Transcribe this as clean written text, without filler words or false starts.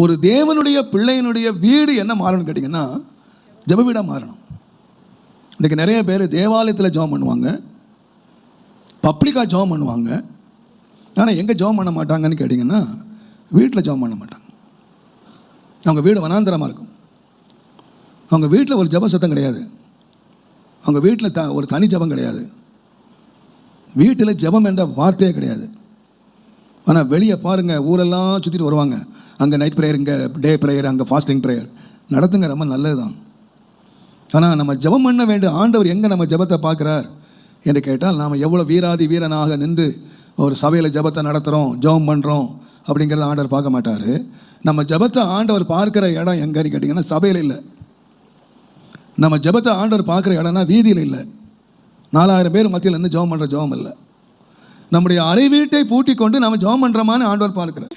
ஒரு தேவனுடைய பிள்ளையினுடைய வீடு என்ன மாறணும்னு கேட்டிங்கன்னா ஜெப வீடாக மாறணும். இன்றைக்கி நிறைய பேர் தேவாலயத்தில் ஜெபம் பண்ணுவாங்க, பப்ளிக்காக ஜெபம் பண்ணுவாங்க. ஆனால் எங்கே ஜெபம் பண்ண மாட்டாங்கன்னு கேட்டிங்கன்னா வீட்டில் ஜெபம் பண்ண மாட்டாங்க. அவங்க வீடு வனாந்தரமாக இருக்கும். அவங்க வீட்டில் ஒரு ஜெப சத்தம் கிடையாது. அவங்க வீட்டில் ஒரு தனி ஜெபம் கிடையாது. வீட்டில் ஜெபம் என்ற வார்த்தையே கிடையாது. ஆனால் வெளியே பாருங்கள், ஊரெல்லாம் சுற்றிட்டு வருவாங்க. அங்கே நைட் ப்ரேயர், இங்கே டே ப்ரேயர், அங்கே ஃபாஸ்டிங் ப்ரேயர் நடத்துங்க, ரொம்ப நல்லது தான். ஆனால் நம்ம ஜெபம் பண்ண வேண்டிய ஆண்டவர் எங்கே நம்ம ஜெபத்தை பார்க்குறார் என்று கேட்டால், நாம் எவ்வளோ வீராதி வீரனாக நின்று ஒரு சபையில் ஜெபத்தை நடத்துகிறோம், ஜெபம் பண்ணுறோம் அப்படிங்கிறத ஆண்டவர் பார்க்க மாட்டார். நம்ம ஜெபத்தை ஆண்டவர் பார்க்குற இடம் எங்கன்னு கேட்டிங்கன்னா சபையில் இல்லை. நம்ம ஜெபத்தை ஆண்டவர் பார்க்குற இடம்னா வீதியில் இல்லை. 4000 பேர் மத்தியில் இருந்து ஜெபம் பண்ணுற ஜெபம் இல்லை. நம்முடைய அறை வீட்டை பூட்டி கொண்டு நம்ம ஜெபம் பண்ணுறோமான்னு ஆண்டவர் பார்க்குறார்.